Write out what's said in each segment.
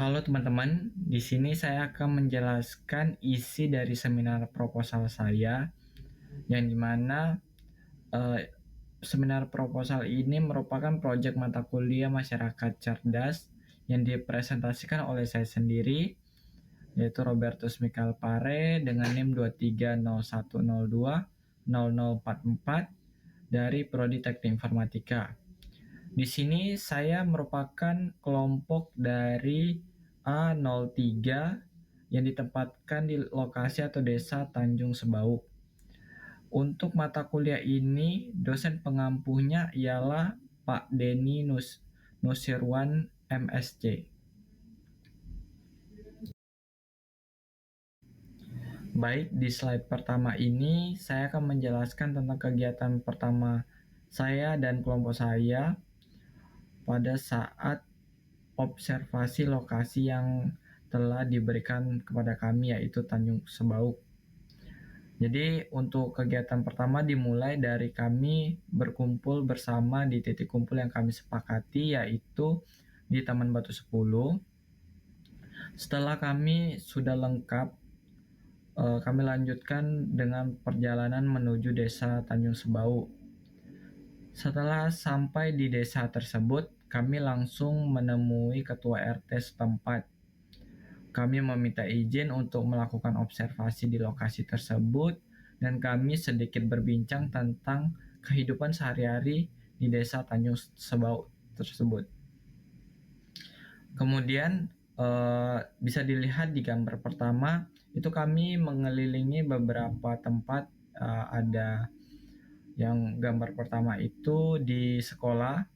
Halo teman-teman, di sini saya akan menjelaskan isi dari seminar proposal saya, yang dimana eh, seminar proposal ini merupakan proyek mata kuliah masyarakat cerdas yang dipresentasikan oleh saya sendiri, yaitu Robertus Michael Pare dengan NIM 2301020044 dari Prodi Teknik Informatika. Di sini saya merupakan kelompok dari A03 yang ditempatkan di lokasi atau desa Tanjung Sebauk. Untuk mata kuliah ini, dosen pengampunya ialah Pak Denny Nusirwan MSc. Baik, di slide pertama ini saya akan menjelaskan tentang kegiatan pertama saya dan kelompok saya pada saat observasi lokasi yang telah diberikan kepada kami, yaitu Tanjung Sebauk. Jadi untuk kegiatan pertama dimulai dari kami berkumpul bersama di titik kumpul yang kami sepakati, yaitu di Taman Batu 10. Setelah kami sudah lengkap, kami lanjutkan dengan perjalanan menuju desa Tanjung Sebauk. Setelah sampai di desa tersebut, kami langsung menemui ketua RT setempat. Kami meminta izin untuk melakukan observasi di lokasi tersebut dan kami sedikit berbincang tentang kehidupan sehari-hari di desa Tanjung Sebauk tersebut. Kemudian bisa dilihat di gambar pertama, itu kami mengelilingi beberapa tempat. Ada yang gambar pertama itu di sekolah.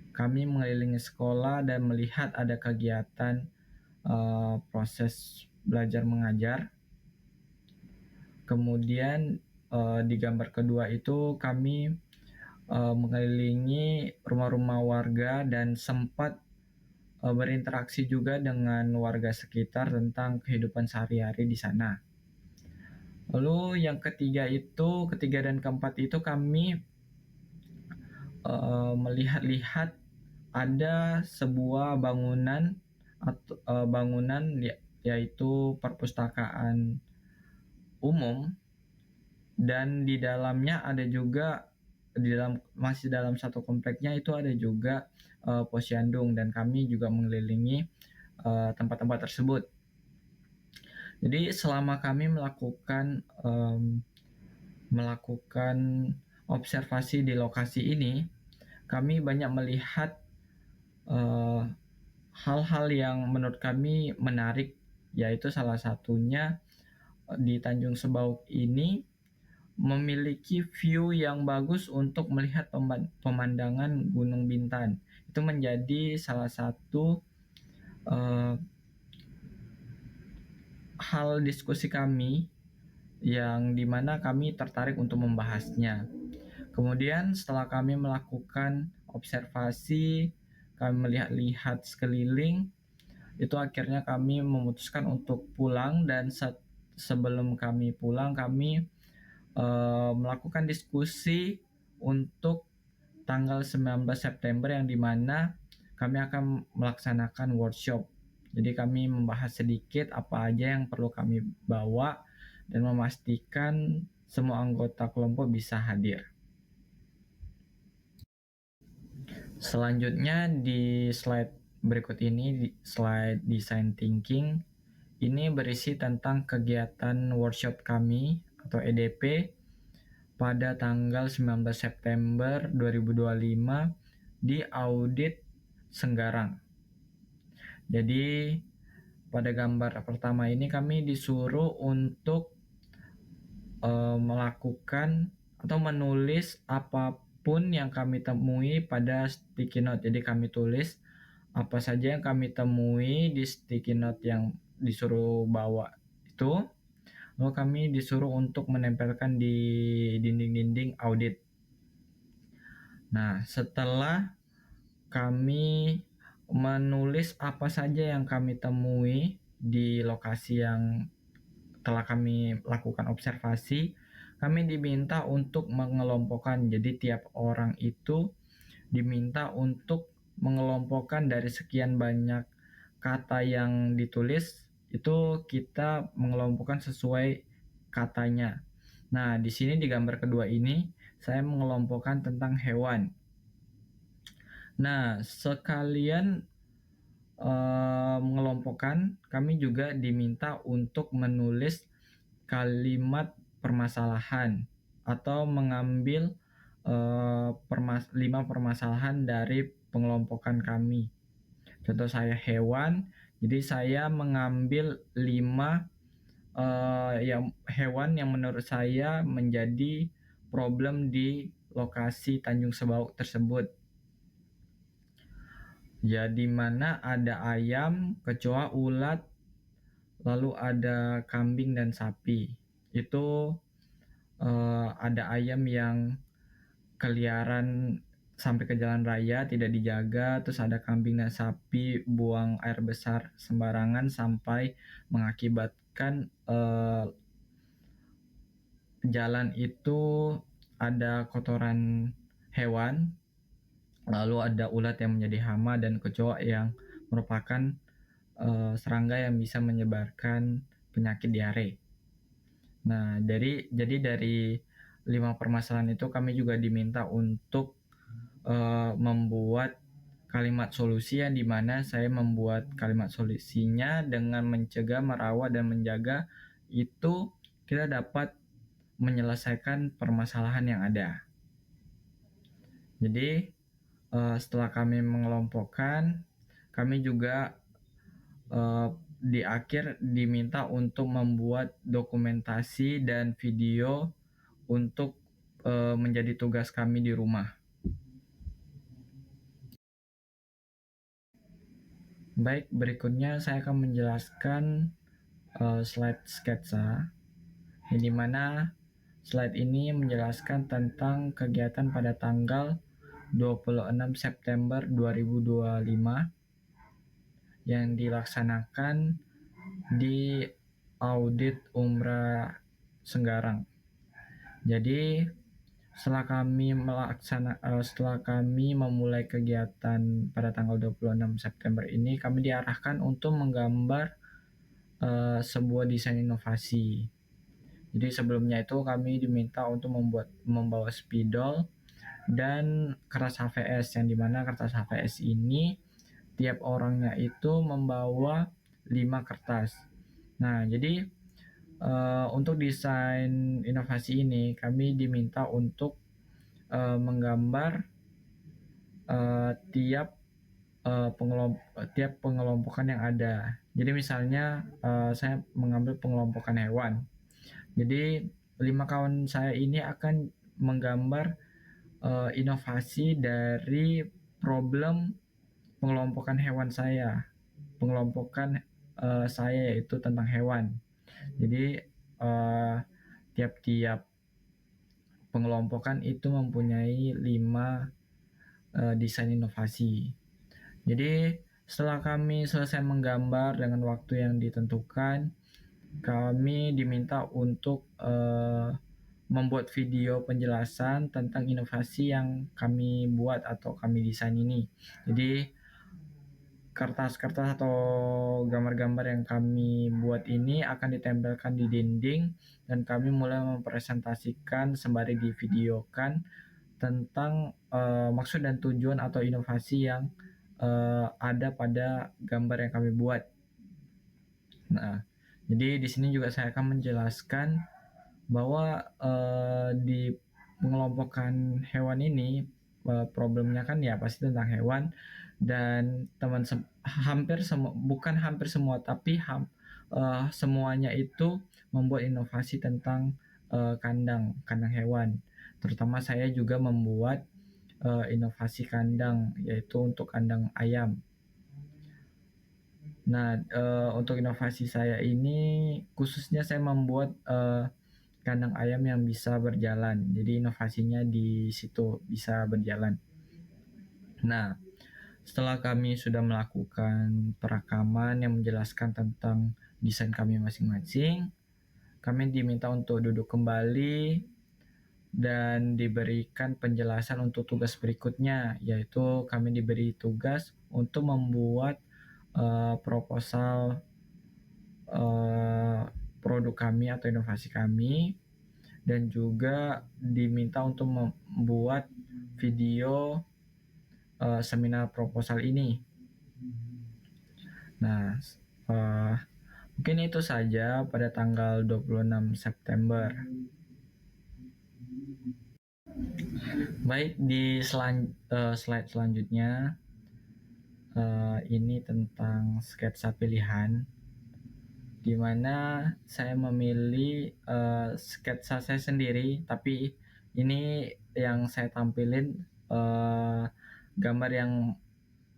Kami mengelilingi sekolah dan melihat ada kegiatan proses belajar mengajar. Kemudian di gambar kedua itu kami mengelilingi rumah-rumah warga dan sempat berinteraksi juga dengan warga sekitar tentang kehidupan sehari-hari di sana. Lalu yang ketiga dan keempat itu kami melihat-lihat ada sebuah bangunan atau yaitu perpustakaan umum, dan di dalamnya ada juga masih dalam satu kompleknya itu ada juga posyandu, dan kami juga mengelilingi tempat-tempat tersebut. Jadi selama kami melakukan observasi di lokasi ini, kami banyak melihat hal-hal yang menurut kami menarik, yaitu salah satunya di Tanjung Sebauk ini memiliki view yang bagus untuk melihat pemandangan Gunung Bintan. Itu menjadi salah satu hal diskusi kami yang dimana kami tertarik untuk membahasnya. Kemudian setelah kami melakukan observasi, kami melihat-lihat sekeliling, itu akhirnya kami memutuskan untuk pulang, dan sebelum kami pulang kami melakukan diskusi untuk tanggal 19 September yang dimana kami akan melaksanakan workshop. Jadi kami membahas sedikit apa aja yang perlu kami bawa dan memastikan semua anggota kelompok bisa hadir. Selanjutnya di slide berikut ini, di slide design thinking, ini berisi tentang kegiatan workshop kami atau EDP pada tanggal 19 September 2025 di Audit Senggarang. Jadi pada gambar pertama ini kami disuruh untuk melakukan atau menulis apapun yang kami temui pada sticky note. Jadi kami tulis apa saja yang kami temui di sticky note yang disuruh bawa itu. Lalu kami disuruh untuk menempelkan di dinding-dinding audit. Nah, setelah kami menulis apa saja yang kami temui di lokasi yang telah kami lakukan observasi, kami diminta untuk mengelompokkan. Jadi tiap orang itu diminta untuk mengelompokkan dari sekian banyak kata yang ditulis itu kita mengelompokkan sesuai katanya. Nah, di sini di gambar kedua ini saya mengelompokkan tentang hewan. Nah, sekalian mengelompokkan, kami juga diminta untuk menulis kalimat permasalahan atau mengambil 5 permasalahan dari pengelompokan kami. Contoh saya hewan, jadi saya mengambil 5 yang hewan yang menurut saya menjadi problem di lokasi Tanjung Sebauk tersebut. Ya, di mana ada ayam, kecoa, ulat, lalu ada kambing dan sapi. Itu ada ayam yang keliaran sampai ke jalan raya tidak dijaga, terus ada kambing dan sapi buang air besar sembarangan sampai mengakibatkan jalan itu ada kotoran hewan, lalu ada ulat yang menjadi hama dan kecoa yang merupakan serangga yang bisa menyebarkan penyakit diare. Nah, jadi dari 5 permasalahan itu kami juga diminta untuk membuat kalimat solusi, yang dimana saya membuat kalimat solusinya dengan mencegah, merawat, dan menjaga itu kita dapat menyelesaikan permasalahan yang ada. Jadi setelah kami mengelompokkan, kami juga di akhir diminta untuk membuat dokumentasi dan video untuk menjadi tugas kami di rumah. Baik, berikutnya saya akan menjelaskan slide sketsa, yang dimana slide ini menjelaskan tentang kegiatan pada tanggal 26 September 2025 yang dilaksanakan di Audit Umrah Senggarang. Jadi setelah kami memulai kegiatan pada tanggal 26 September ini, kami diarahkan untuk menggambar sebuah desain inovasi. Jadi sebelumnya itu kami diminta untuk membawa spidol dan kertas HVS, yang dimana kertas HVS ini tiap orangnya itu membawa 5 kertas. Nah, jadi untuk desain inovasi ini kami diminta untuk menggambar tiap pengelompokan yang ada. Jadi misalnya saya mengambil pengelompokan hewan. Jadi 5 kawan saya ini akan menggambar inovasi dari problem pengelompokan hewan saya. Pengelompokan saya yaitu tentang hewan. Jadi tiap-tiap pengelompokan itu mempunyai 5 desain inovasi. Jadi setelah kami selesai menggambar dengan waktu yang ditentukan, kami diminta untuk membuat video penjelasan tentang inovasi yang kami buat atau kami desain ini. Jadi kertas-kertas atau gambar-gambar yang kami buat ini akan ditempelkan di dinding, dan kami mulai mempresentasikan sembari divideokan tentang maksud dan tujuan atau inovasi yang ada pada gambar yang kami buat. Nah, jadi di sini juga saya akan menjelaskan bahwa di pengelompokan hewan ini problemnya kan ya pasti tentang hewan, dan bukan hampir semua, tapi semuanya itu membuat inovasi tentang kandang hewan. Terutama saya juga membuat inovasi kandang, yaitu untuk kandang ayam. Nah, untuk inovasi saya ini khususnya saya membuat kandang ayam yang bisa berjalan. Jadi inovasinya di situ bisa berjalan. Nah, setelah kami sudah melakukan perekaman yang menjelaskan tentang desain kami masing-masing, kami diminta untuk duduk kembali dan diberikan penjelasan untuk tugas berikutnya, yaitu kami diberi tugas untuk membuat proposal produk kami atau inovasi kami, dan juga diminta untuk membuat video seminar proposal ini. Nah, uh, mungkin itu saja pada tanggal 26 September. Baik, di slide selanjutnya, ini tentang sketsa pilihan, di mana saya memilih sketsa saya sendiri, tapi ini yang saya tampilin gambar yang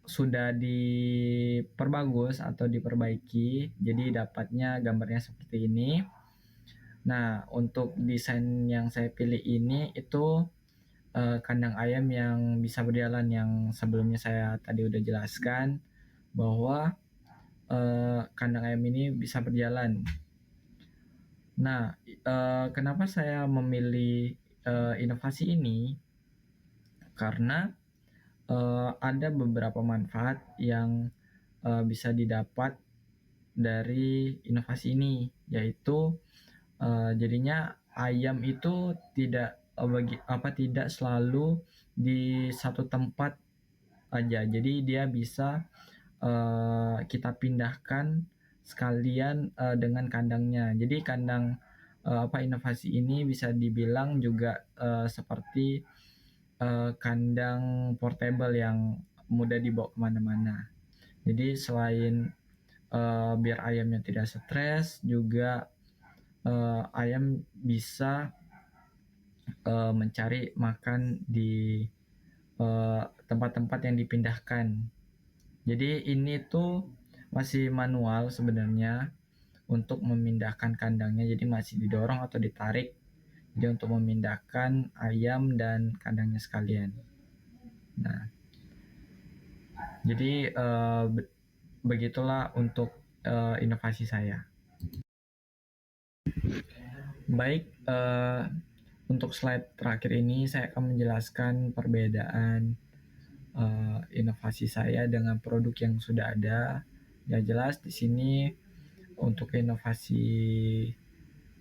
sudah diperbagus atau diperbaiki, jadi dapatnya gambarnya seperti ini. Nah, untuk desain yang saya pilih ini itu kandang ayam yang bisa berjalan, yang sebelumnya saya tadi udah jelaskan bahwa kandang ayam ini bisa berjalan. Nah, kenapa saya memilih inovasi ini? Karena ada beberapa manfaat yang bisa didapat dari inovasi ini, yaitu jadinya ayam itu tidak selalu di satu tempat aja. Jadi dia bisa kita pindahkan sekalian dengan kandangnya. Jadi kandang inovasi ini bisa dibilang juga seperti kandang portable yang mudah dibawa kemana-mana. Jadi selain biar ayamnya tidak stres, juga ayam bisa mencari makan di tempat-tempat yang dipindahkan. Jadi ini tuh masih manual sebenarnya untuk memindahkan kandangnya, jadi masih didorong atau ditarik jadi untuk memindahkan ayam dan kandangnya sekalian. Nah, jadi begitulah untuk inovasi saya. Baik, untuk slide terakhir ini saya akan menjelaskan perbedaan inovasi saya dengan produk yang sudah ada. Ya jelas di sini untuk inovasi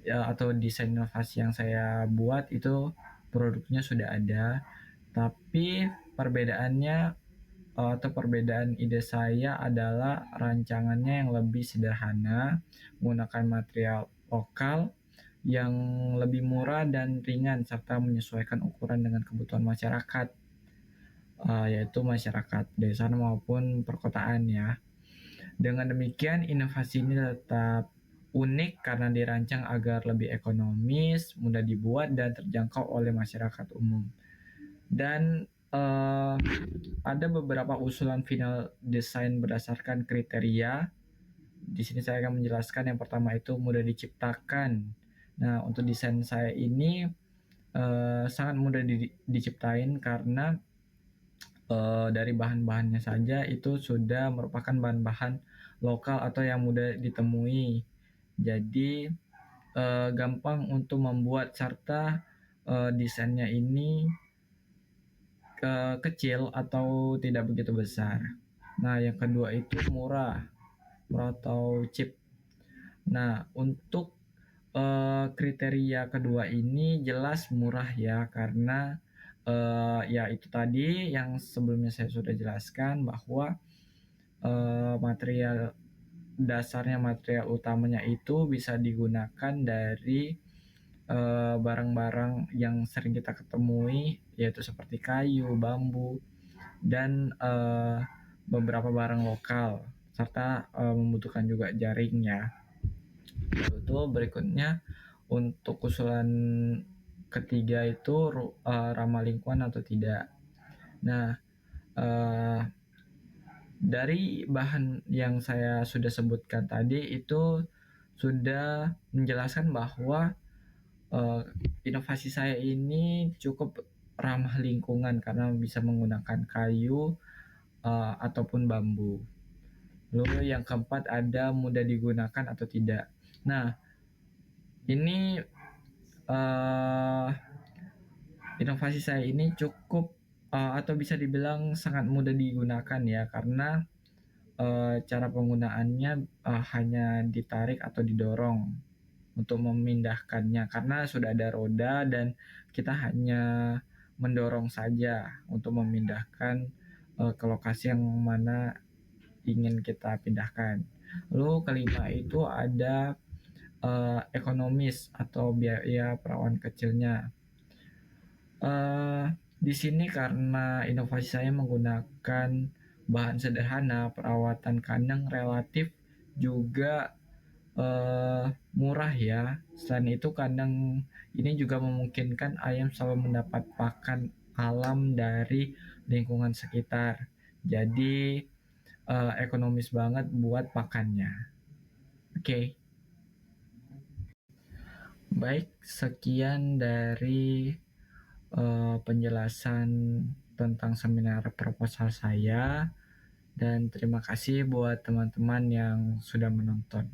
atau desain inovasi yang saya buat itu produknya sudah ada, tapi perbedaannya atau perbedaan ide saya adalah rancangannya yang lebih sederhana, menggunakan material lokal yang lebih murah dan ringan serta menyesuaikan ukuran dengan kebutuhan masyarakat, yaitu masyarakat desa maupun perkotaan ya. Dengan demikian, inovasi ini tetap unik karena dirancang agar lebih ekonomis, mudah dibuat, dan terjangkau oleh masyarakat umum. Dan ada beberapa usulan final desain berdasarkan kriteria. Di sini saya akan menjelaskan yang pertama itu mudah diciptakan. Nah, untuk desain saya ini sangat mudah diciptain karena dari bahan-bahannya saja itu sudah merupakan bahan-bahan lokal atau yang mudah ditemui. Jadi gampang untuk membuat serta desainnya ini kecil atau tidak begitu besar. Nah, yang kedua itu murah atau cheap. Nah, untuk kriteria kedua ini jelas murah ya, karena ya itu tadi yang sebelumnya saya sudah jelaskan bahwa material dasarnya, material utamanya itu bisa digunakan dari barang-barang yang sering kita ketemui, yaitu seperti kayu, bambu, dan beberapa barang lokal, serta membutuhkan juga jaring ya. Itu berikutnya untuk usulan ketiga itu ramah lingkungan atau tidak. Nah, dari bahan yang saya sudah sebutkan tadi itu sudah menjelaskan bahwa inovasi saya ini cukup ramah lingkungan karena bisa menggunakan kayu ataupun bambu. Lalu yang keempat ada mudah digunakan atau tidak. Nah, ini inovasi saya ini cukup atau bisa dibilang sangat mudah digunakan ya, karena cara penggunaannya, hanya ditarik atau didorong untuk memindahkannya, karena sudah ada roda dan kita hanya mendorong saja untuk memindahkan, ke lokasi yang mana ingin kita pindahkan. Lalu kelima itu ada, ekonomis atau biaya perawatan kecilnya. Di sini karena inovasi saya menggunakan bahan sederhana, perawatan kandang relatif juga, murah ya. Selain itu kandang ini juga memungkinkan ayam selalu mendapat pakan alam dari lingkungan sekitar. Jadi, ekonomis banget buat pakannya. Oke, baik sekian dari, penjelasan tentang seminar proposal saya dan terima kasih buat teman-teman yang sudah menonton.